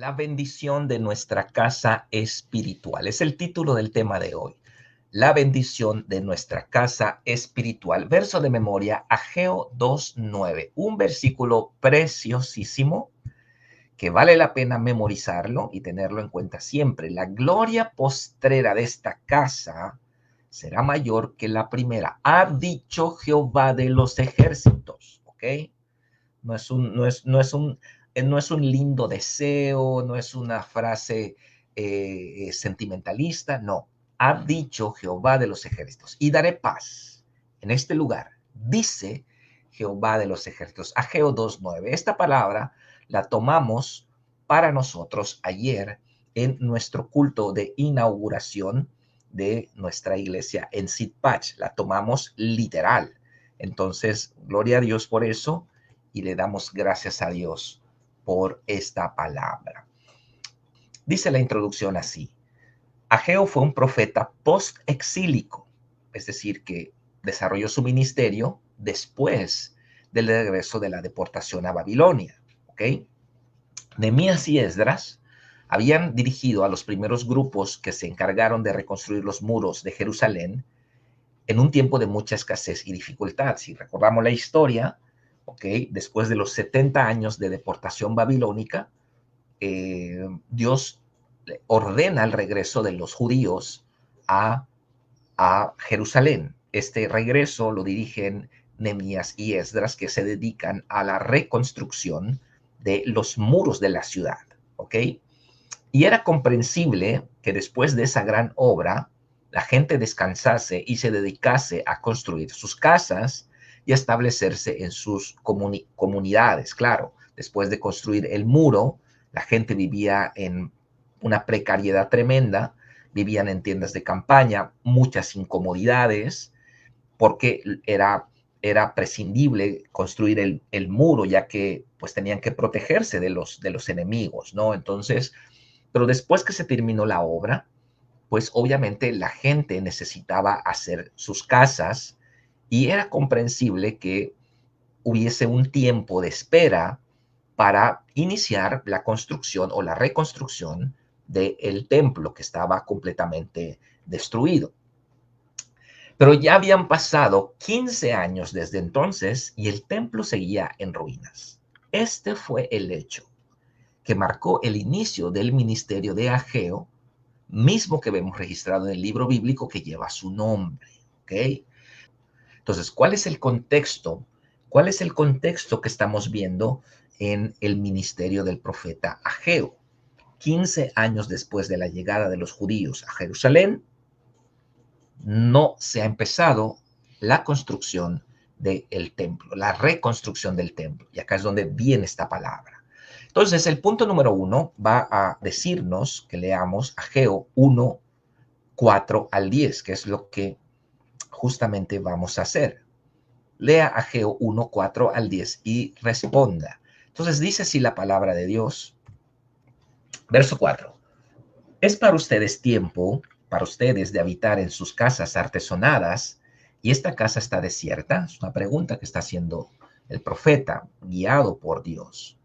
La bendición de nuestra casa espiritual. Es el título del tema de hoy. La bendición de nuestra casa espiritual. Verso de memoria, Ageo 2:9. Un versículo preciosísimo que vale la pena memorizarlo y tenerlo en cuenta siempre. La gloria postrera de esta casa será mayor que la primera. Ha dicho Jehová de los ejércitos. ¿Ok? No es un lindo deseo, no es una frase sentimentalista, no. Ha dicho Jehová de los ejércitos, y daré paz en este lugar, dice Jehová de los ejércitos. Ageo 2:9. Esta palabra la tomamos para nosotros ayer en nuestro culto de inauguración de nuestra iglesia en Sitpach. La tomamos literal. Entonces, gloria a Dios por eso y le damos gracias a Dios por esta palabra. Dice la introducción así: Ageo fue un profeta post-exílico, es decir, que desarrolló su ministerio después del regreso de la deportación a Babilonia. ¿Ok? Nehemías y Esdras habían dirigido a los primeros grupos que se encargaron de reconstruir los muros de Jerusalén en un tiempo de mucha escasez y dificultad. Si recordamos la historia, después de los 70 años de deportación babilónica, Dios ordena el regreso de los judíos a, a Jerusalén. Este regreso lo dirigen Nehemías y Esdras, que se dedican a la reconstrucción de los muros de la ciudad. ¿Ok? Y era comprensible que después de esa gran obra, la gente descansase y se dedicase a construir sus casas y a establecerse en sus comunidades. Claro, después de construir el muro, la gente vivía en una precariedad tremenda, vivían en tiendas de campaña, muchas incomodidades, porque era prescindible construir el muro, ya que pues tenían que protegerse de los enemigos, ¿no? Entonces, pero después que se terminó la obra, pues obviamente la gente necesitaba hacer sus casas y era comprensible que hubiese un tiempo de espera para iniciar la construcción o la reconstrucción del templo que estaba completamente destruido. Pero ya habían pasado 15 años desde entonces y el templo seguía en ruinas. Este fue el hecho que marcó el inicio del ministerio de Ageo, mismo que vemos registrado en el libro bíblico que lleva su nombre. ¿Ok? Entonces, ¿cuál es el contexto? ¿Cuál es el contexto que estamos viendo en el ministerio del profeta Ageo? 15 años después de la llegada de los judíos a Jerusalén, no se ha empezado la construcción del templo, la reconstrucción del templo. Y acá es donde viene esta palabra. Entonces, el punto número 1 va a decirnos que leamos Ageo 1:4-10, que es lo que justamente vamos a hacer. Lea Ageo 1:4-10 y responda. Entonces dice así la palabra de Dios. Verso 4. Es para ustedes tiempo, para ustedes de habitar en sus casas artesonadas, y esta casa está desierta. Es una pregunta que está haciendo el profeta, guiado por Dios.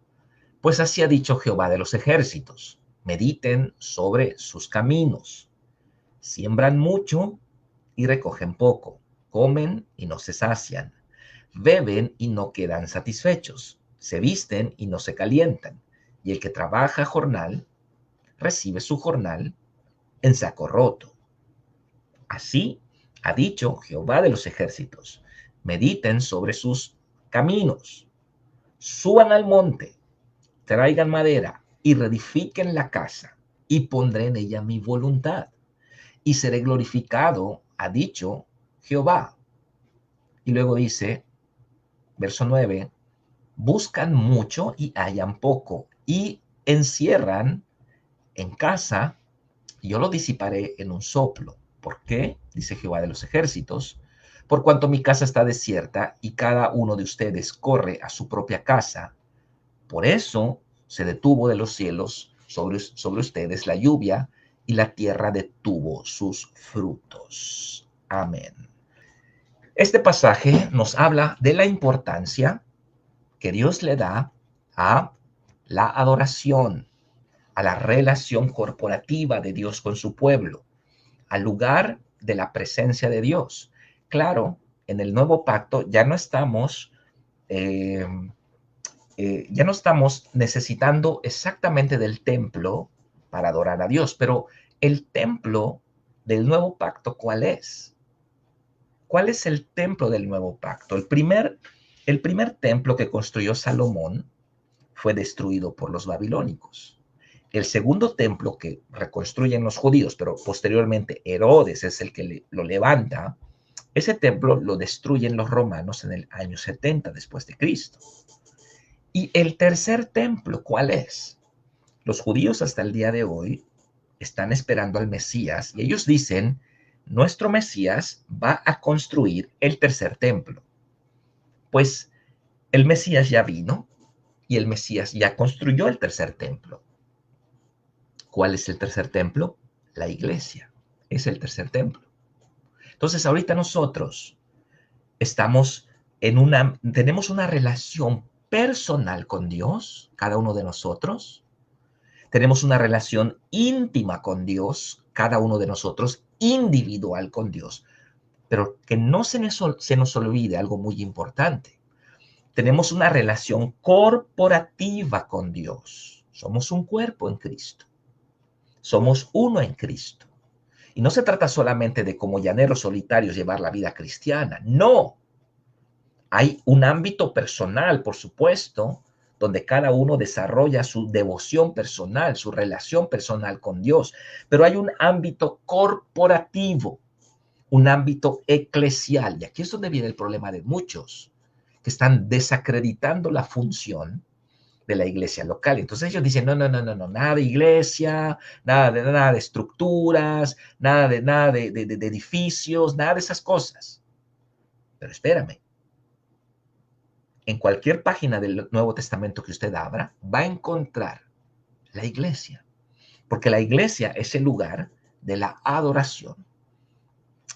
Pues así ha dicho Jehová de los ejércitos: mediten sobre sus caminos. Siembran mucho y recogen poco, comen y no se sacian, beben y no quedan satisfechos, se visten y no se calientan, y el que trabaja jornal recibe su jornal en saco roto. Así ha dicho Jehová de los ejércitos: mediten sobre sus caminos, suban al monte, traigan madera y reedifiquen la casa, y pondré en ella mi voluntad, y seré glorificado, ha dicho Jehová. Y luego dice, verso 9, buscan mucho y hallan poco, y encierran en casa, y yo lo disiparé en un soplo. ¿Por qué? Dice Jehová de los ejércitos: por cuanto mi casa está desierta y cada uno de ustedes corre a su propia casa. Por eso se detuvo de los cielos sobre ustedes la lluvia, y la tierra detuvo sus frutos. Amén. Este pasaje nos habla de la importancia que Dios le da a la adoración, a la relación corporativa de Dios con su pueblo, al lugar de la presencia de Dios. Claro, en el nuevo pacto eh, ya no estamos necesitando exactamente del templo para adorar a Dios, pero el templo del nuevo pacto, ¿cuál es? ¿Cuál es el templo del nuevo pacto? El primer templo que construyó Salomón fue destruido por los babilónicos. El segundo templo que reconstruyen los judíos, pero posteriormente Herodes es el que lo levanta, ese templo lo destruyen los romanos en el año 70 después de Cristo. Y el tercer templo, ¿cuál es? Los judíos hasta el día de hoy están esperando al Mesías y ellos dicen, nuestro Mesías va a construir el tercer templo. Pues el Mesías ya vino y el Mesías ya construyó el tercer templo. ¿Cuál es el tercer templo? La iglesia. Es el tercer templo. Entonces ahorita nosotros tenemos una relación personal con Dios, cada uno de nosotros. Tenemos una relación íntima con Dios, cada uno de nosotros, individual con Dios. Pero que no se nos olvide algo muy importante. Tenemos una relación corporativa con Dios. Somos un cuerpo en Cristo. Somos uno en Cristo. Y no se trata solamente de como llaneros solitarios llevar la vida cristiana. No. Hay un ámbito personal, por supuesto, donde cada uno desarrolla su devoción personal, su relación personal con Dios. Pero hay un ámbito corporativo, un ámbito eclesial. Y aquí es donde viene el problema de muchos que están desacreditando la función de la iglesia local. Entonces ellos dicen, no, no, no, no, no, nada de iglesia, nada de estructuras, nada de edificios, nada de esas cosas. Pero espérame, en cualquier página del Nuevo Testamento que usted abra, va a encontrar la iglesia, porque la iglesia es el lugar de la adoración.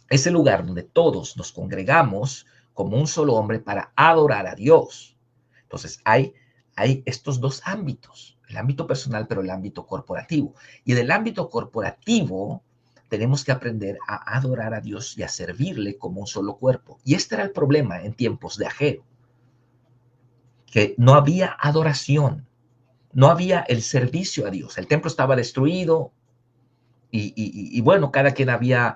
Es el lugar donde todos nos congregamos como un solo hombre para adorar a Dios. Entonces hay estos dos ámbitos, el ámbito personal, pero el ámbito corporativo. Y en el ámbito corporativo tenemos que aprender a adorar a Dios y a servirle como un solo cuerpo. Y este era el problema en tiempos de Ageo, que no había adoración, no había el servicio a Dios. El templo estaba destruido y bueno, cada quien había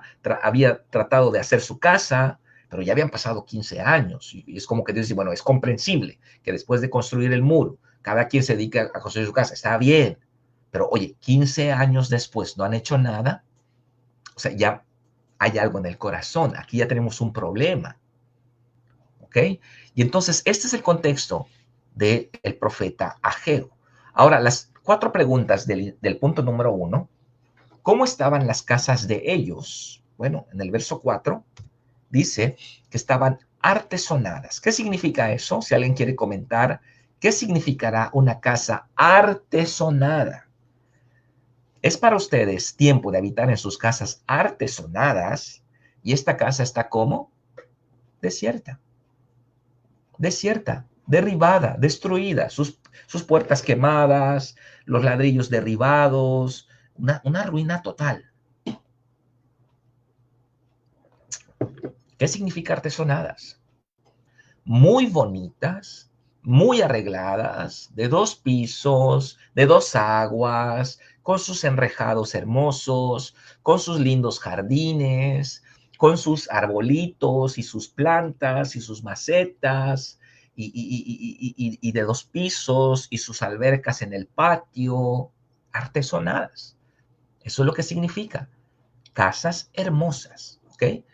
tratado de hacer su casa, pero ya habían pasado 15 años. Y es como que Dios dice, bueno, es comprensible que después de construir el muro, cada quien se dedica a construir su casa. Está bien, pero oye, 15 años después no han hecho nada. O sea, ya hay algo en el corazón. Aquí ya tenemos un problema. ¿Ok? Y entonces, este es el contexto del profeta Ageo. Ahora, las 4 preguntas del punto número 1. ¿Cómo estaban las casas de ellos? Bueno, en el verso 4 dice que estaban artesonadas. ¿Qué significa eso? Si alguien quiere comentar, ¿qué significará una casa artesonada? Es para ustedes tiempo de habitar en sus casas artesonadas y esta casa está ¿cómo? Desierta. Desierta, derribada, destruida, sus puertas quemadas, los ladrillos derribados, una ruina total. ¿Qué significa artesonadas? Muy bonitas, muy arregladas, de 2 pisos, de 2 aguas, con sus enrejados hermosos, con sus lindos jardines, con sus arbolitos y sus plantas y sus macetas, y de 2 pisos y sus albercas en el patio, artesonadas. Eso es lo que significa. Casas hermosas, ¿ok?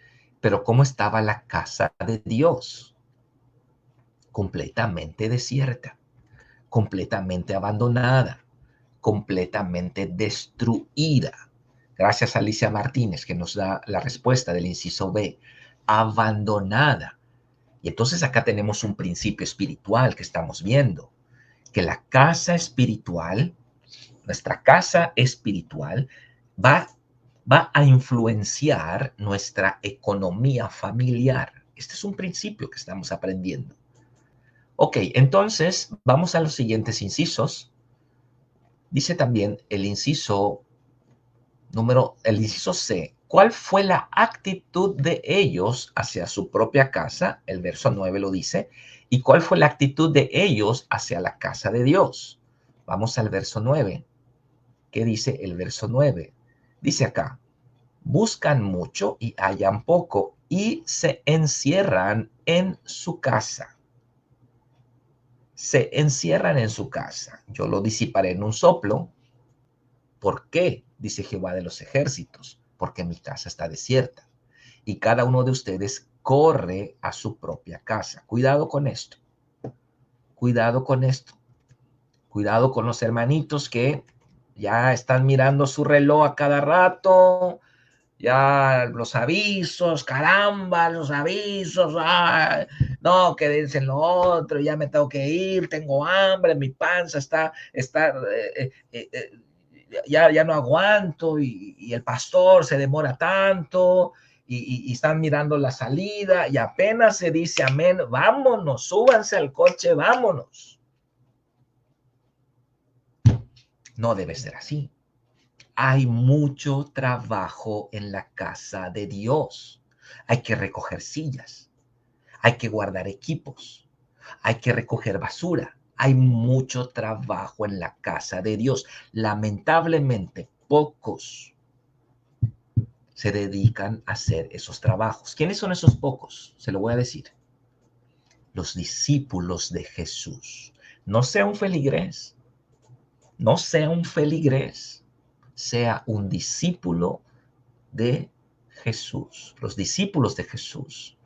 Pero ¿cómo estaba la casa de Dios? Completamente desierta, completamente abandonada, completamente destruida. Gracias a Alicia Martínez que nos da la respuesta del inciso B. Abandonada. Y entonces acá tenemos un principio espiritual que estamos viendo, que la casa espiritual, nuestra casa espiritual, va a influenciar nuestra economía familiar. Este es un principio que estamos aprendiendo. Ok, entonces vamos a los siguientes incisos. Dice también el inciso C. ¿Cuál fue la actitud de ellos hacia su propia casa? El verso 9 lo dice. ¿Y cuál fue la actitud de ellos hacia la casa de Dios? Vamos al verso 9. ¿Qué dice el verso 9? Dice acá, buscan mucho y hallan poco y se encierran en su casa. Se encierran en su casa. Yo lo disiparé en un soplo. ¿Por qué? Dice Jehová de los ejércitos. Porque mi casa está desierta. Y cada uno de ustedes corre a su propia casa. Cuidado con esto. Cuidado con esto. Cuidado con los hermanitos que ya están mirando su reloj a cada rato. Ya los avisos, caramba, los avisos, ay, no, quédense en lo otro, ya me tengo que ir, tengo hambre, mi panza ya no aguanto y el pastor se demora tanto y están mirando la salida y apenas se dice amén, vámonos, súbanse al coche, vámonos. No debe ser así. Hay mucho trabajo en la casa de Dios. Hay que recoger sillas, hay que guardar equipos, hay que recoger basura. Hay mucho trabajo en la casa de Dios. Lamentablemente, pocos se dedican a hacer esos trabajos. ¿Quiénes son esos pocos? Se lo voy a decir. Los discípulos de Jesús. No sea un feligrés, no sea un feligrés, sea un discípulo de Jesús, los discípulos de Jesús.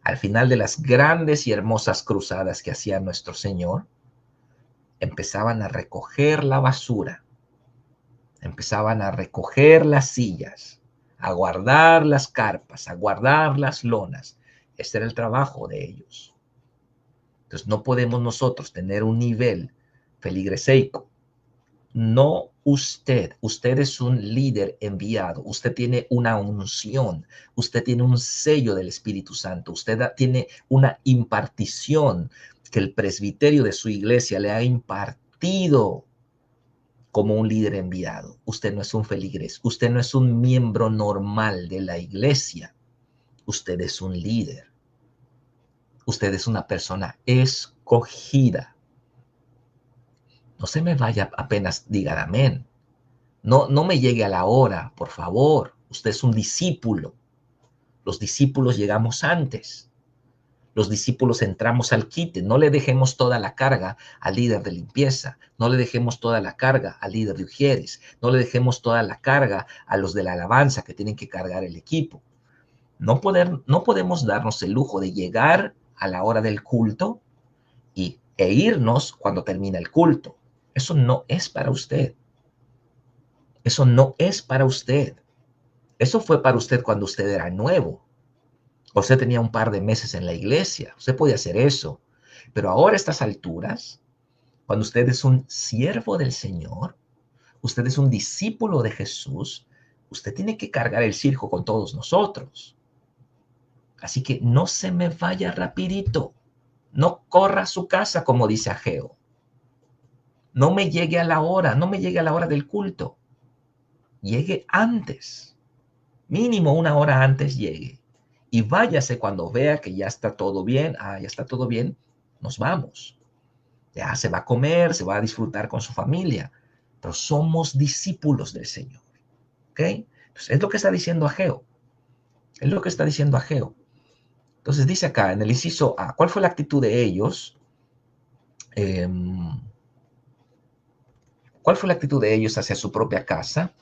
Al final de las grandes y hermosas cruzadas que hacía nuestro Señor, empezaban a recoger la basura, empezaban a recoger las sillas, a guardar las carpas, a guardar las lonas. Este era el trabajo de ellos. Entonces no podemos nosotros tener un nivel feligreseico. No usted es un líder enviado, usted tiene una unción, usted tiene un sello del Espíritu Santo, usted tiene una impartición que el presbiterio de su iglesia le ha impartido como un líder enviado. Usted no es un feligrés, usted no es un miembro normal de la iglesia, usted es un líder, usted es una persona escogida. No se me vaya apenas diga amén. No me llegue a la hora, por favor. Usted es un discípulo. Los discípulos llegamos antes. Los discípulos entramos al quite. No le dejemos toda la carga al líder de limpieza. No le dejemos toda la carga al líder de ujieres. No le dejemos toda la carga a los de la alabanza que tienen que cargar el equipo. No podemos darnos el lujo de llegar a la hora del culto e irnos cuando termina el culto. Eso no es para usted. Eso no es para usted. Eso fue para usted cuando usted era nuevo. Usted tenía un par de meses en la iglesia. Usted podía hacer eso. Pero ahora a estas alturas, cuando usted es un siervo del Señor, usted es un discípulo de Jesús, usted tiene que cargar el circo con todos nosotros. Así que no se me vaya rapidito. No corra a su casa, como dice Ageo. No me llegue a la hora, no me llegue a la hora del culto. Llegue antes. Mínimo una hora antes llegue. Y váyase cuando vea que ya está todo bien. Ah, ya está todo bien. Nos vamos. Ya se va a comer, se va a disfrutar con su familia. Pero somos discípulos del Señor. ¿Ok? Entonces, es lo que está diciendo Ageo. Es lo que está diciendo Ageo. Entonces dice acá en el inciso A, ¿cuál fue la actitud de ellos? ¿Cuál fue la actitud de ellos hacia su propia casa?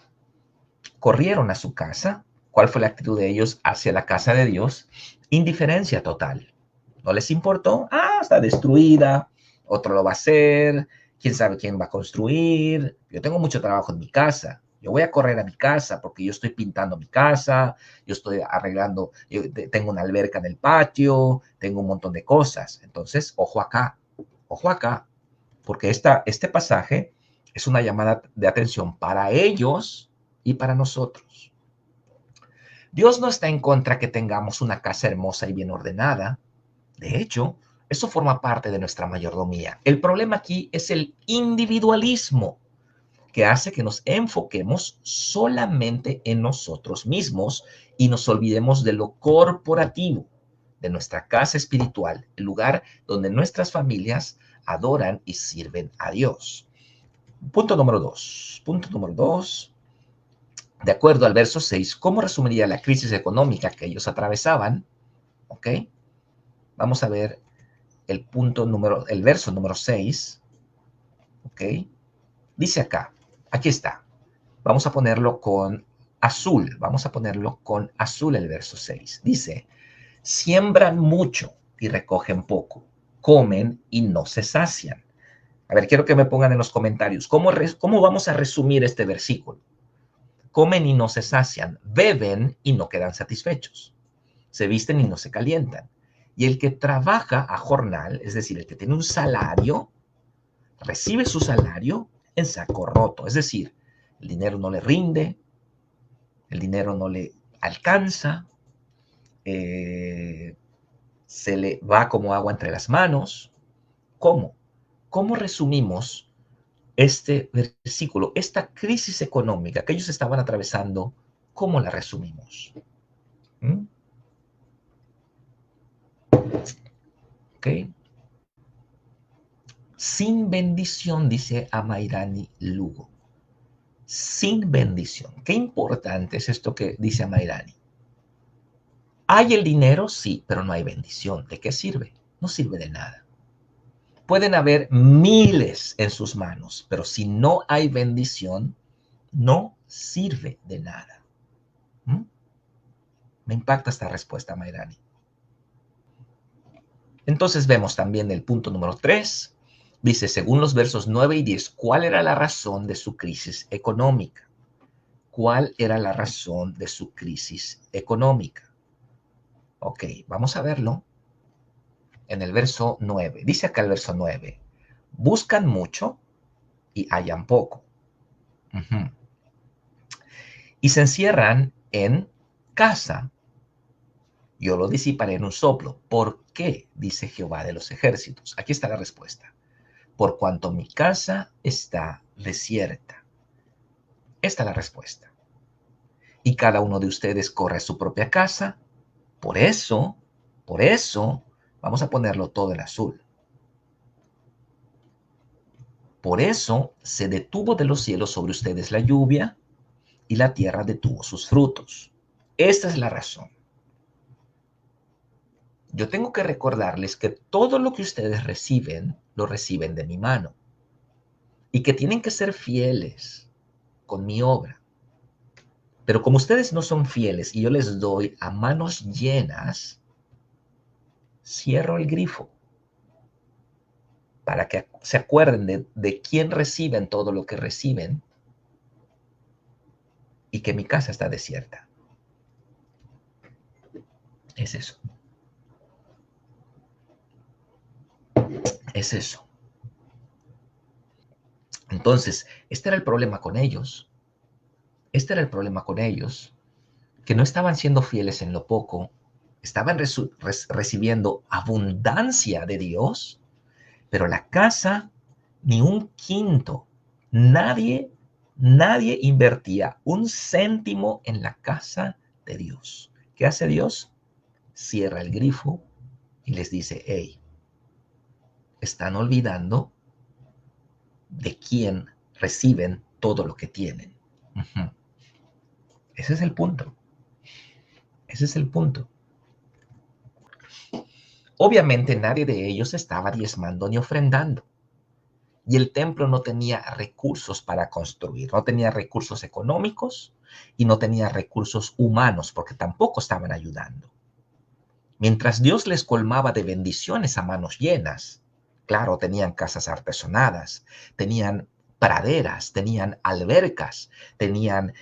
Corrieron a su casa. ¿Cuál fue la actitud de ellos hacia la casa de Dios? Indiferencia total. No les importó. Ah, está destruida. Otro lo va a hacer. ¿Quién sabe quién va a construir? Yo tengo mucho trabajo en mi casa. Yo voy a correr a mi casa porque yo estoy pintando mi casa, yo estoy arreglando, yo tengo una alberca en el patio, tengo un montón de cosas. Entonces, ojo acá, porque este pasaje es una llamada de atención para ellos y para nosotros. Dios no está en contra que tengamos una casa hermosa y bien ordenada. De hecho, eso forma parte de nuestra mayordomía. El problema aquí es el individualismo, que hace que nos enfoquemos solamente en nosotros mismos y nos olvidemos de lo corporativo, de nuestra casa espiritual, el lugar donde nuestras familias adoran y sirven a Dios. Punto número 2. Punto número 2. De acuerdo al verso 6, ¿cómo resumiría la crisis económica que ellos atravesaban? ¿Ok? Vamos a ver el verso número 6. ¿Ok? Dice acá, aquí está. Vamos a ponerlo con azul. Vamos a ponerlo con azul el verso 6. Dice, siembran mucho y recogen poco. Comen y no se sacian. A ver, quiero que me pongan en los comentarios, ¿cómo vamos a resumir este versículo? Comen y no se sacian, beben y no quedan satisfechos, se visten y no se calientan. Y el que trabaja a jornal, es decir, el que tiene un salario, recibe su salario en saco roto. Es decir, el dinero no le rinde, el dinero no le alcanza, se le va como agua entre las manos. ¿Cómo? ¿Cómo resumimos este versículo, esta crisis económica que ellos estaban atravesando? ¿Cómo la resumimos? ¿Mm? ¿Ok? Sin bendición, dice Amairani Lugo. Sin bendición. Qué importante es esto que dice Amairani. ¿Hay el dinero? Sí, pero no hay bendición. ¿De qué sirve? No sirve de nada. Pueden haber miles en sus manos, pero si no hay bendición, no sirve de nada. ¿Mm? Me impacta esta respuesta, Mayrani. Entonces vemos también el punto número 3. Dice, según los versos 9 y 10, ¿cuál era la razón de su crisis económica? ¿Cuál era la razón de su crisis económica? Ok, vamos a verlo en el verso 9. Dice acá el verso 9, buscan mucho y hallan poco. Uh-huh. Y se encierran en casa. Yo lo disiparé en un soplo. ¿Por qué? Dice Jehová de los ejércitos. Aquí está la respuesta. Por cuanto mi casa está desierta. Esta es la respuesta. Y cada uno de ustedes corre a su propia casa. Por eso, vamos a ponerlo todo en azul. Por eso se detuvo de los cielos sobre ustedes la lluvia y la tierra detuvo sus frutos. Esta es la razón. Yo tengo que recordarles que todo lo que ustedes reciben, lo reciben de mi mano. Y que tienen que ser fieles con mi obra. Pero como ustedes no son fieles y yo les doy a manos llenas, cierro el grifo para que se acuerden de quién reciben todo lo que reciben y que mi casa está desierta. Es eso. Es eso. Entonces, este era el problema con ellos. Este era el problema con ellos, que no estaban siendo fieles en lo poco, estaban recibiendo abundancia de Dios, pero la casa, ni un quinto, nadie invertía un céntimo en la casa de Dios. ¿Qué hace Dios? Cierra el grifo y les dice, hey, están olvidando de quién reciben todo lo que tienen. Uh-huh. Ese es el punto. Ese es el punto. Obviamente nadie de ellos estaba diezmando ni ofrendando. Y el templo no tenía recursos para construir, no tenía recursos económicos y no tenía recursos humanos porque tampoco estaban ayudando. Mientras Dios les colmaba de bendiciones a manos llenas, claro, tenían casas artesonadas, tenían praderas, tenían albercas, tenían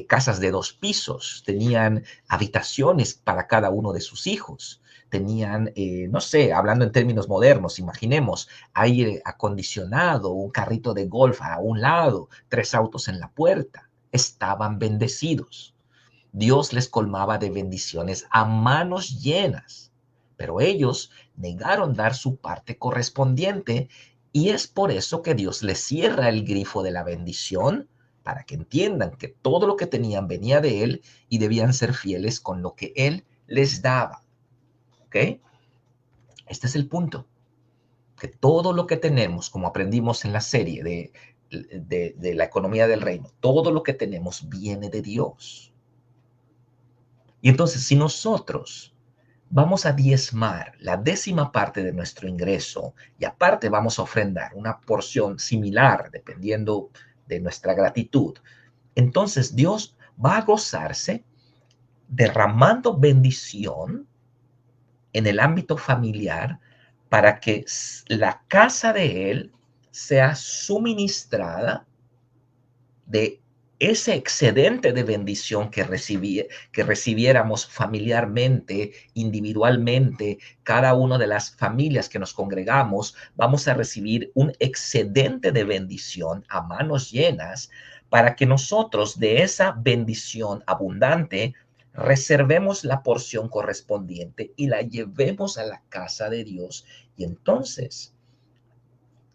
casas de 2 pisos, tenían habitaciones para cada uno de sus hijos, tenían, no sé, hablando en términos modernos, imaginemos, aire acondicionado, un carrito de golf a un lado, 3 autos en la puerta, estaban bendecidos. Dios les colmaba de bendiciones a manos llenas, pero ellos negaron dar su parte correspondiente Y es por eso que Dios les cierra el grifo de la bendición para que entiendan que todo lo que tenían venía de Él y debían ser fieles con lo que Él les daba. ¿Ok? Este es el punto. Que todo lo que tenemos, como aprendimos en la serie de la economía del reino, todo lo que tenemos viene de Dios. Y entonces, si nosotros vamos a diezmar la 10ª parte de nuestro ingreso y aparte vamos a ofrendar una porción similar, dependiendo de nuestra gratitud, entonces Dios va a gozarse derramando bendición en el ámbito familiar para que la casa de Él sea suministrada de ese excedente de bendición que recibiéramos familiarmente, individualmente, cada una de las familias que nos congregamos, vamos a recibir un excedente de bendición a manos llenas para que nosotros de esa bendición abundante reservemos la porción correspondiente y la llevemos a la casa de Dios y entonces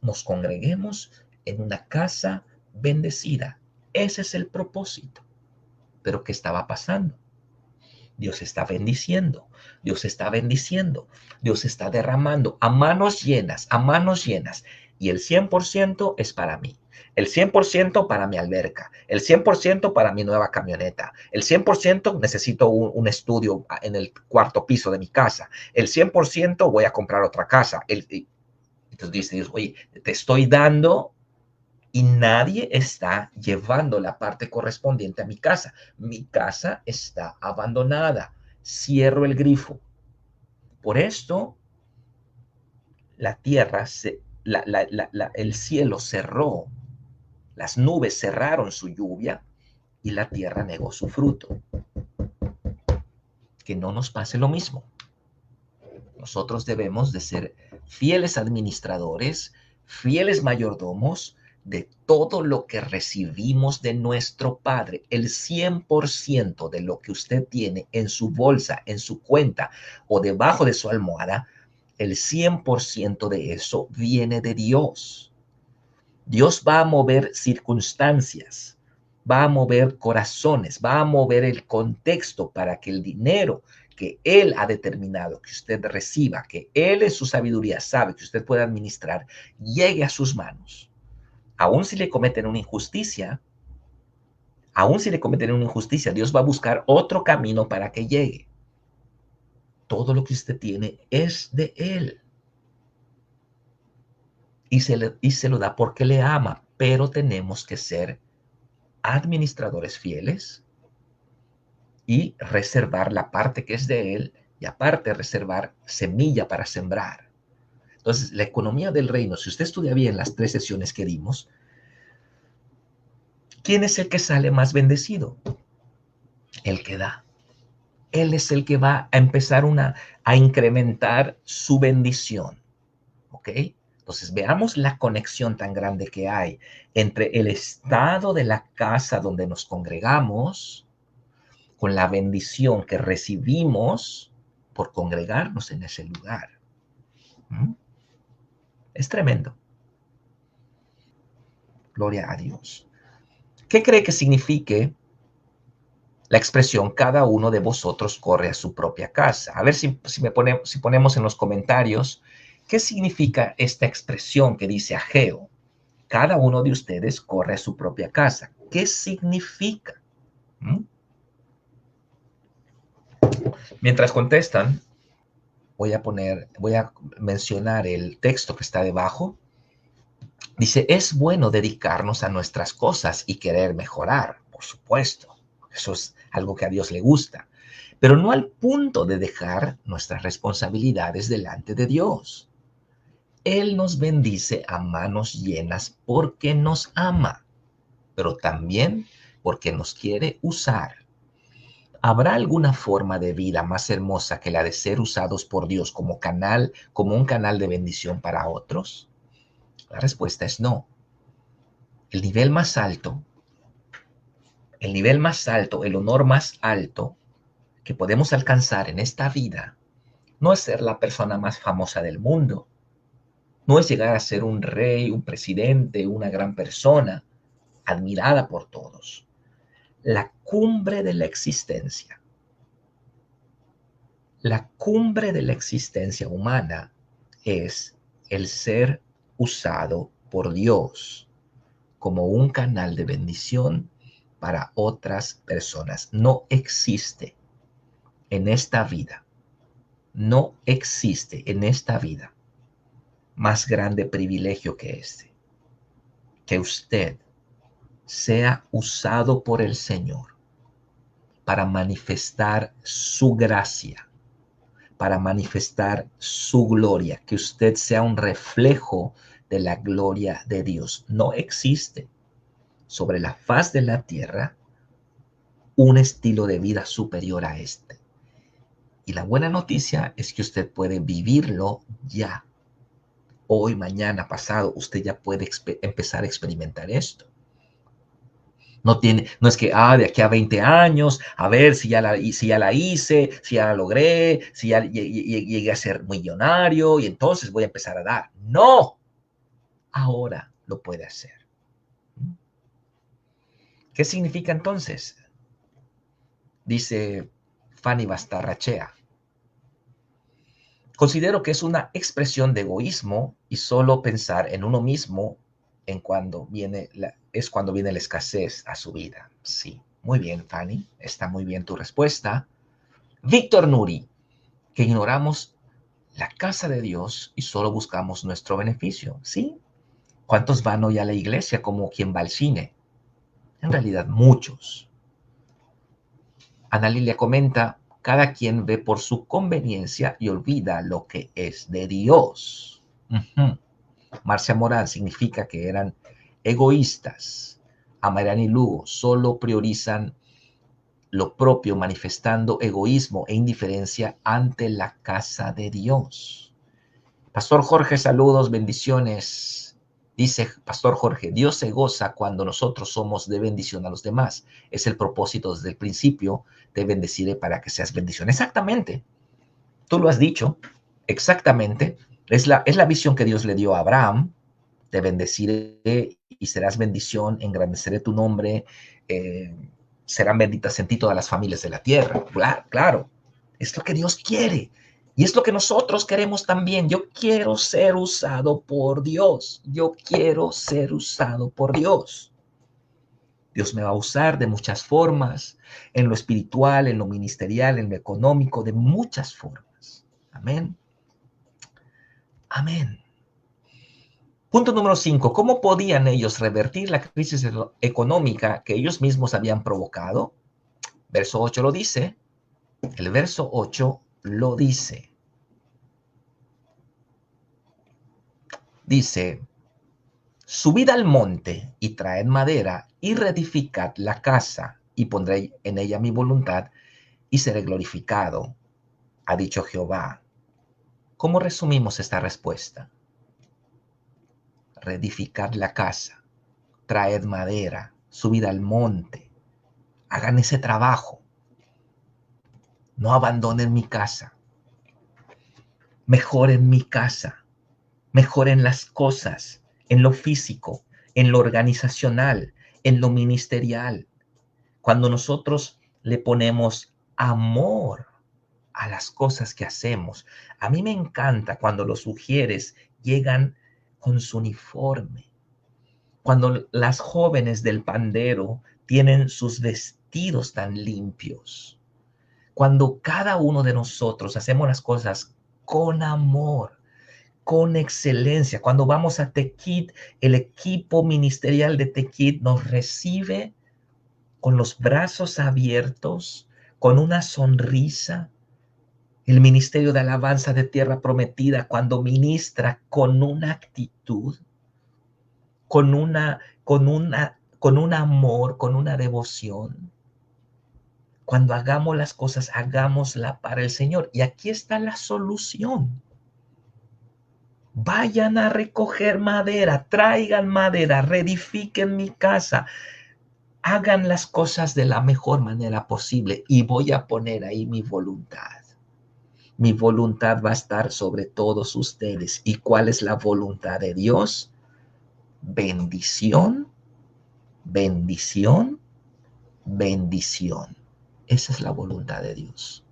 nos congreguemos en una casa bendecida. Ese es el propósito. Pero ¿qué estaba pasando? Dios está bendiciendo, Dios está bendiciendo, Dios está derramando a manos llenas, a manos llenas. Y el 100% es para mí. El 100% para mi alberca, el 100% para mi nueva camioneta, el 100% necesito un estudio en el cuarto piso de mi casa, el 100% voy a comprar otra casa. Entonces dice Dios, oye, te estoy dando y nadie está llevando la parte correspondiente a mi casa. Mi casa está abandonada. Cierro el grifo. Por esto, la tierra, el cielo cerró, las nubes cerraron su lluvia y la tierra negó su fruto. Que no nos pase lo mismo. Nosotros debemos de ser fieles administradores, fieles mayordomos de todo lo que recibimos de nuestro Padre. El 100% de lo que usted tiene en su bolsa, en su cuenta o debajo de su almohada, el 100% de eso viene de Dios. Dios va a mover circunstancias, va a mover corazones, va a mover el contexto para que el dinero que Él ha determinado que usted reciba, que Él en su sabiduría sabe que usted puede administrar, llegue a sus manos. Aún si le cometen una injusticia, aún si le cometen una injusticia, Dios va a buscar otro camino para que llegue. Todo lo que usted tiene es de Él. Y se lo da porque le ama, pero tenemos que ser administradores fieles y reservar la parte que es de Él y aparte reservar semilla para sembrar. Entonces, la economía del reino, si usted estudia bien las 3 sesiones que dimos, ¿quién es el que sale más bendecido? El que da. Él es el que va a empezar a incrementar su bendición. ¿Ok? Entonces, veamos la conexión tan grande que hay entre el estado de la casa donde nos congregamos con la bendición que recibimos por congregarnos en ese lugar. Es tremendo. Gloria a Dios. ¿Qué cree que signifique la expresión cada uno de vosotros corre a su propia casa? A ver si ponemos en los comentarios qué significa esta expresión que dice Ageo. Cada uno de ustedes corre a su propia casa. ¿Qué significa? Mientras contestan, voy a mencionar el texto que está debajo. Dice, es bueno dedicarnos a nuestras cosas y querer mejorar, por supuesto. Eso es algo que a Dios le gusta, pero no al punto de dejar nuestras responsabilidades delante de Dios. Él nos bendice a manos llenas porque nos ama, pero también porque nos quiere usar. ¿Habrá alguna forma de vida más hermosa que la de ser usados por Dios como un canal de bendición para otros? La respuesta es no. El nivel más alto, el honor más alto que podemos alcanzar en esta vida no es ser la persona más famosa del mundo, No es llegar a ser un rey, un presidente, una gran persona, admirada por todos. La cumbre de la existencia. La cumbre de la existencia humana es el ser usado por Dios como un canal de bendición para otras personas. No existe en esta vida, no existe en esta vida más grande privilegio que este, que usted sea usado por el Señor para manifestar su gracia, para manifestar su gloria, que usted sea un reflejo de la gloria de Dios. No existe sobre la faz de la tierra un estilo de vida superior a este. Y la buena noticia es que usted puede vivirlo ya. Hoy, mañana, pasado, usted ya puede empezar a experimentar esto. No es que, de aquí a 20 años, a ver si ya la hice, si ya la logré, si ya llegué a ser millonario y entonces voy a empezar a dar. No, ahora lo puede hacer. ¿Qué significa entonces? Dice Fanny Bastarrachea. Considero que es una expresión de egoísmo y solo pensar en uno mismo es cuando viene la escasez a su vida. Sí, muy bien, Fanny, está muy bien tu respuesta. Víctor Nuri, que ignoramos la casa de Dios y solo buscamos nuestro beneficio. ¿Sí? ¿Cuántos van hoy a la iglesia como quien va al cine? En realidad, muchos. Ana Lilia comenta, cada quien ve por su conveniencia y olvida lo que es de Dios. Marcia Morán significa que eran egoístas. Amarani Lugo solo priorizan lo propio, manifestando egoísmo e indiferencia ante la casa de Dios. Pastor Jorge, saludos, bendiciones. Dice Pastor Jorge, Dios se goza cuando nosotros somos de bendición a los demás. Es el propósito desde el principio, te bendeciré para que seas bendición. Exactamente, tú lo has dicho, exactamente. Es la visión que Dios le dio a Abraham. Te bendeciré y serás bendición, engrandeceré tu nombre, eh, serán benditas en ti todas las familias de la tierra. Claro, claro, es lo que Dios quiere. Y es lo que nosotros queremos también. Yo quiero ser usado por Dios. Yo quiero ser usado por Dios. Dios me va a usar de muchas formas, en lo espiritual, en lo ministerial, en lo económico, de muchas formas. Amén. Amén. Punto número 5. ¿Cómo podían ellos revertir la crisis económica que ellos mismos habían provocado? Verso 8 lo dice. El verso 8 lo dice. Dice, subid al monte y traed madera y reedificad la casa y pondré en ella mi voluntad y seré glorificado, ha dicho Jehová. ¿Cómo resumimos esta respuesta? Reedificad la casa, traed madera, subid al monte, hagan ese trabajo. No abandonen mi casa. Mejoren mi casa. Mejoren las cosas en lo físico, en lo organizacional, en lo ministerial. Cuando nosotros le ponemos amor a las cosas que hacemos. A mí me encanta cuando los ujieres llegan con su uniforme. Cuando las jóvenes del pandero tienen sus vestidos tan limpios. Cuando cada uno de nosotros hacemos las cosas con amor, con excelencia. Cuando vamos a Tequit, el equipo ministerial de Tequit nos recibe con los brazos abiertos, con una sonrisa. El ministerio de alabanza de Tierra Prometida, cuando ministra con una actitud, con un amor, con una devoción. Cuando hagamos las cosas, hagámosla para el Señor. Y aquí está la solución. Vayan a recoger madera, traigan madera, reedifiquen mi casa, hagan las cosas de la mejor manera posible y voy a poner ahí mi voluntad. Mi voluntad va a estar sobre todos ustedes. ¿Y cuál es la voluntad de Dios? Bendición, bendición, bendición. Esa es la voluntad de Dios.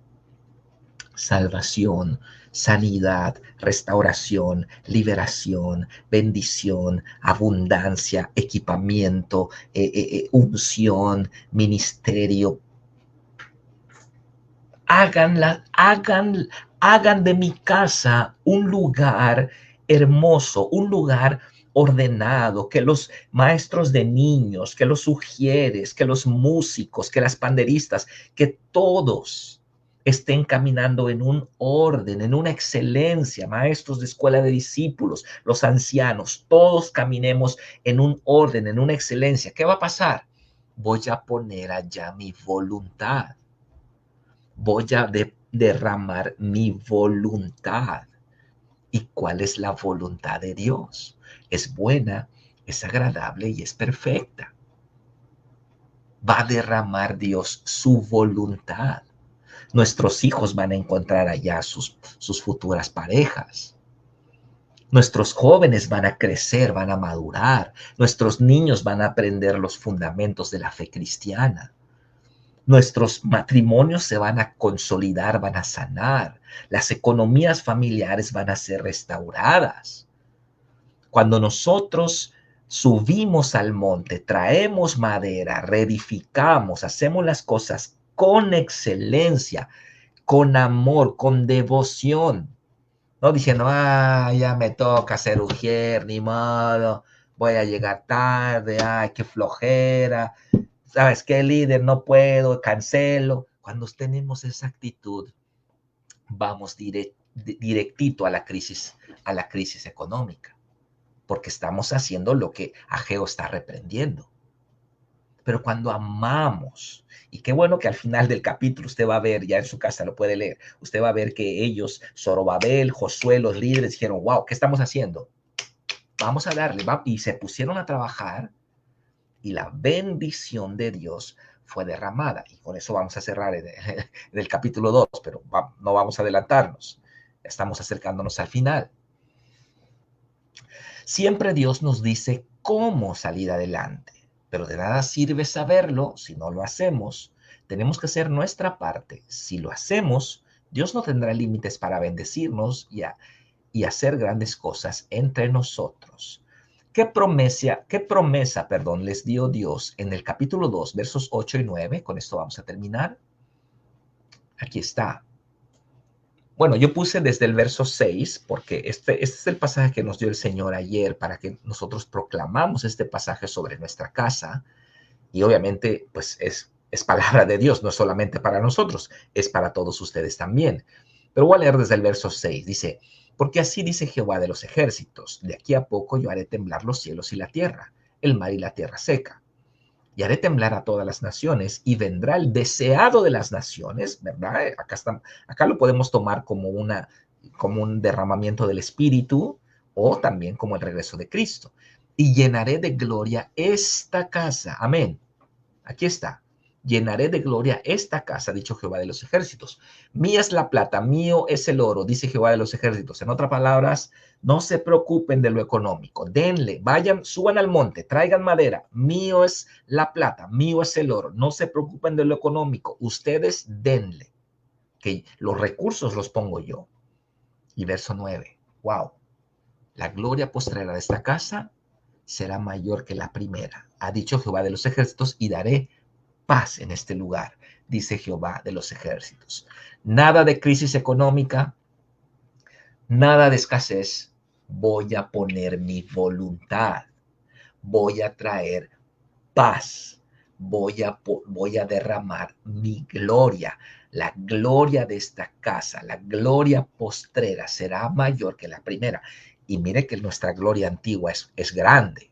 Salvación, sanidad, restauración, liberación, bendición, abundancia, equipamiento, unción, ministerio. Hagan de mi casa un lugar hermoso, un lugar ordenado, que los maestros de niños, que los sugieres, que los músicos, que las panderistas, que todos estén caminando en un orden, en una excelencia, maestros de escuela de discípulos, los ancianos, todos caminemos en un orden, en una excelencia. ¿Qué va a pasar? Voy a poner allá mi voluntad. Voy a derramar mi voluntad. ¿Y cuál es la voluntad de Dios? Es buena, es agradable y es perfecta. Va a derramar Dios su voluntad. Nuestros hijos van a encontrar allá sus futuras parejas. Nuestros jóvenes van a crecer, van a madurar. Nuestros niños van a aprender los fundamentos de la fe cristiana. Nuestros matrimonios se van a consolidar, van a sanar. Las economías familiares van a ser restauradas. Cuando nosotros subimos al monte, traemos madera, reedificamos, hacemos las cosas con excelencia, con amor, con devoción, no diciendo, ya me toca ser ujier, ni modo, voy a llegar tarde, ay, qué flojera, ¿sabes qué, líder? No puedo, cancelo. Cuando tenemos esa actitud, vamos directito a la crisis económica, porque estamos haciendo lo que Ageo está reprendiendo. Pero cuando amamos, y qué bueno que al final del capítulo usted va a ver, ya en su casa lo puede leer, usted va a ver que ellos, Zorobabel, Josué, los líderes, dijeron, wow, ¿qué estamos haciendo? Vamos a darle, y se pusieron a trabajar, y la bendición de Dios fue derramada. Y con eso vamos a cerrar en el capítulo 2, pero no vamos a adelantarnos. Estamos acercándonos al final. Siempre Dios nos dice cómo salir adelante, pero de nada sirve saberlo si no lo hacemos. Tenemos que hacer nuestra parte. Si lo hacemos, Dios no tendrá límites para bendecirnos y hacer grandes cosas entre nosotros. ¿Qué promesa, les dio Dios en el capítulo 2, versos 8 y 9? Con esto vamos a terminar. Aquí está. Bueno, yo puse desde el verso 6, porque este es el pasaje que nos dio el Señor ayer para que nosotros proclamamos este pasaje sobre nuestra casa. Y obviamente, pues es palabra de Dios, no es solamente para nosotros, es para todos ustedes también. Pero voy a leer desde el verso 6. Dice, porque así dice Jehová de los ejércitos, de aquí a poco yo haré temblar los cielos y la tierra, el mar y la tierra seca. Y haré temblar a todas las naciones, y vendrá el deseado de las naciones, ¿verdad? Acá lo podemos tomar como un derramamiento del Espíritu, o también como el regreso de Cristo. Y llenaré de gloria esta casa. Amén. Aquí está. Llenaré de gloria esta casa, ha dicho Jehová de los ejércitos. Mía es la plata, mío es el oro, dice Jehová de los ejércitos. En otras palabras, no se preocupen de lo económico. Denle, vayan, suban al monte, traigan madera. Mío es la plata, mío es el oro. No se preocupen de lo económico. Ustedes denle, que los recursos los pongo yo. Y verso 9. Wow. La gloria postrera de esta casa será mayor que la primera. Ha dicho Jehová de los ejércitos, y daré paz en este lugar, dice Jehová de los ejércitos. Nada de crisis económica, nada de escasez. Voy a poner mi voluntad. Voy a traer paz. Voy a derramar mi gloria. La gloria de esta casa, la gloria postrera será mayor que la primera. Y mire que nuestra gloria antigua es grande.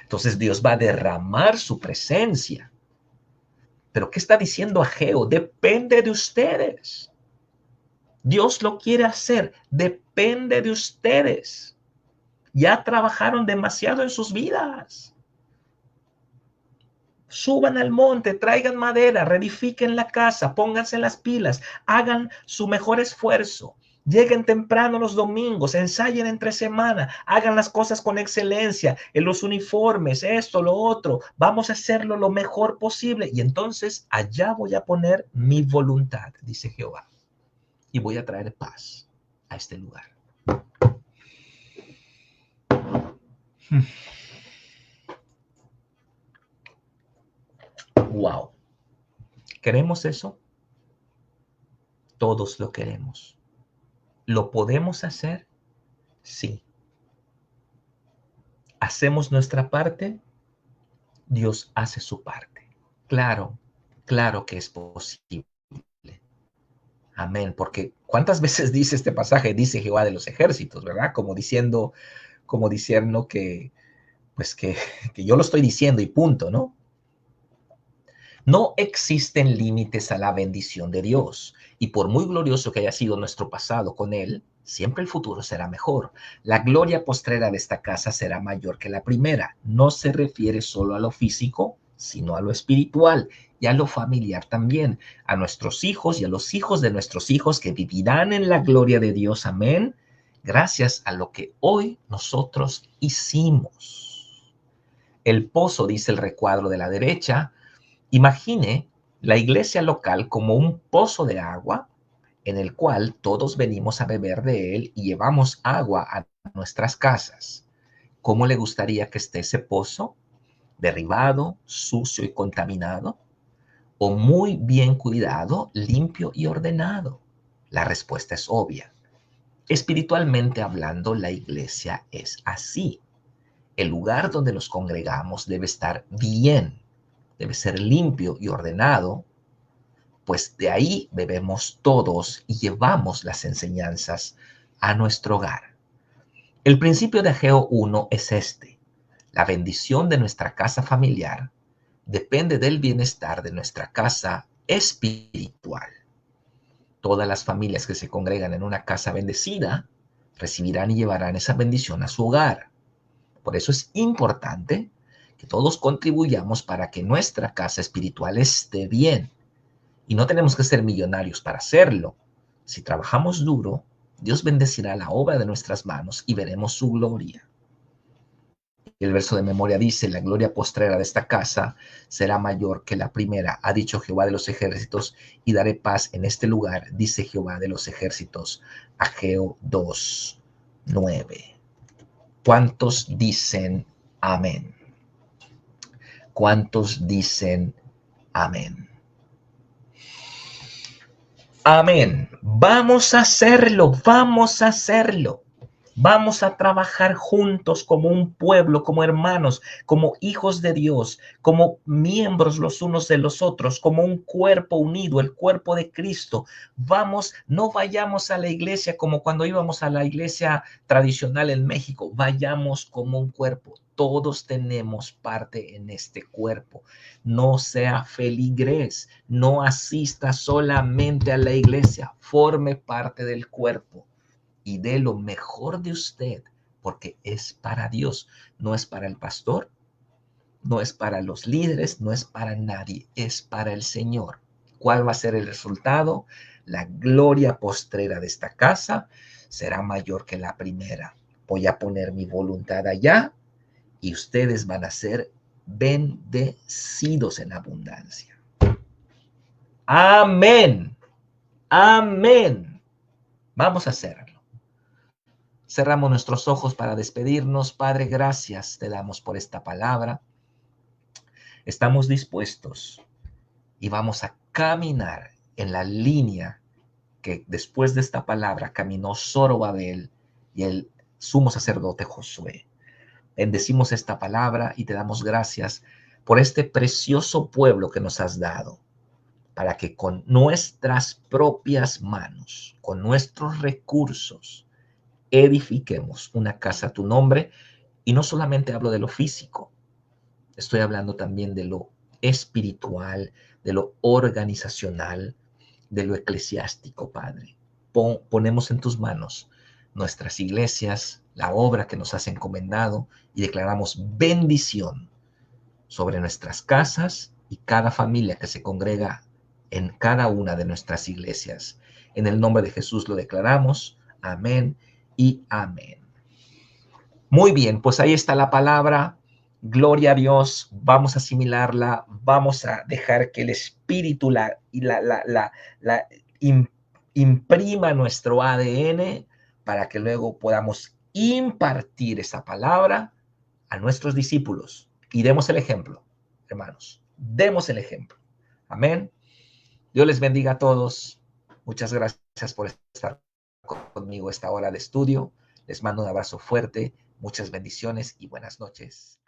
Entonces Dios va a derramar su presencia. Pero ¿qué está diciendo Ageo? Depende de ustedes. Dios lo quiere hacer. Depende de ustedes. Ya trabajaron demasiado en sus vidas. Suban al monte, traigan madera, reedifiquen la casa, pónganse las pilas, hagan su mejor esfuerzo. Lleguen temprano los domingos, ensayen entre semana, hagan las cosas con excelencia, en los uniformes, esto, lo otro. Vamos a hacerlo lo mejor posible. Y entonces allá voy a poner mi voluntad, dice Jehová, y voy a traer paz a este lugar. Wow. ¿Queremos eso? Todos lo queremos. ¿Lo podemos hacer? Sí. ¿Hacemos nuestra parte? Dios hace su parte. Claro, claro que es posible. Amén. Porque ¿cuántas veces dice este pasaje? Dice Jehová de los ejércitos, ¿verdad? Como diciendo que, pues que yo lo estoy diciendo y punto, ¿no? No existen límites a la bendición de Dios, y por muy glorioso que haya sido nuestro pasado con Él, siempre el futuro será mejor. La gloria postrera de esta casa será mayor que la primera. No se refiere solo a lo físico, sino a lo espiritual y a lo familiar también, a nuestros hijos y a los hijos de nuestros hijos que vivirán en la gloria de Dios. Amén. Gracias a lo que hoy nosotros hicimos. El pozo, dice el recuadro de la derecha. Imagine la iglesia local como un pozo de agua en el cual todos venimos a beber de él y llevamos agua a nuestras casas. ¿Cómo le gustaría que esté ese pozo? ¿Derribado, sucio y contaminado? ¿O muy bien cuidado, limpio y ordenado? La respuesta es obvia. Espiritualmente hablando, la iglesia es así. El lugar donde nos congregamos debe estar bien, debe ser limpio y ordenado, pues de ahí bebemos todos y llevamos las enseñanzas a nuestro hogar. El principio de Ageo 1 es este: la bendición de nuestra casa familiar depende del bienestar de nuestra casa espiritual. Todas las familias que se congregan en una casa bendecida recibirán y llevarán esa bendición a su hogar. Por eso es importante que todos contribuyamos para que nuestra casa espiritual esté bien. Y no tenemos que ser millonarios para hacerlo. Si trabajamos duro, Dios bendecirá la obra de nuestras manos y veremos su gloria. El verso de memoria dice: la gloria postrera de esta casa será mayor que la primera, ha dicho Jehová de los ejércitos, y daré paz en este lugar, dice Jehová de los ejércitos. Ageo 2:9. ¿Cuántos dicen amén? ¿Cuántos dicen amén? Amén. Vamos a hacerlo, vamos a hacerlo. Vamos a trabajar juntos como un pueblo, como hermanos, como hijos de Dios, como miembros los unos de los otros, como un cuerpo unido, el cuerpo de Cristo. Vamos, no vayamos a la iglesia como cuando íbamos a la iglesia tradicional en México, vayamos como un cuerpo. Todos tenemos parte en este cuerpo. No sea feligrés, no asista solamente a la iglesia, forme parte del cuerpo y dé lo mejor de usted, porque es para Dios, no es para el pastor, no es para los líderes, no es para nadie, es para el Señor. ¿Cuál va a ser el resultado? La gloria postrera de esta casa será mayor que la primera. Voy a poner mi voluntad allá y ustedes van a ser bendecidos en abundancia. Amén. Amén. Vamos a hacerlo. Cerramos nuestros ojos para despedirnos. Padre, gracias te damos por esta palabra. Estamos dispuestos y vamos a caminar en la línea que después de esta palabra caminó Zorobabel y el sumo sacerdote Josué. Bendecimos esta palabra y te damos gracias por este precioso pueblo que nos has dado, para que con nuestras propias manos, con nuestros recursos, edifiquemos una casa a tu nombre. Y no solamente hablo de lo físico, estoy hablando también de lo espiritual, de lo organizacional, de lo eclesiástico, Padre. Ponemos en tus manos nuestras iglesias, la obra que nos has encomendado, y declaramos bendición sobre nuestras casas y cada familia que se congrega en cada una de nuestras iglesias. En el nombre de Jesús lo declaramos. Amén y amén. Muy bien, pues ahí está la palabra. Gloria a Dios. Vamos a asimilarla. Vamos a dejar que el Espíritu la imprima nuestro ADN para que luego podamos impartir esa palabra a nuestros discípulos. Y demos el ejemplo, hermanos. Demos el ejemplo. Amén. Dios les bendiga a todos. Muchas gracias por estar conmigo esta hora de estudio. Les mando un abrazo fuerte, muchas bendiciones y buenas noches.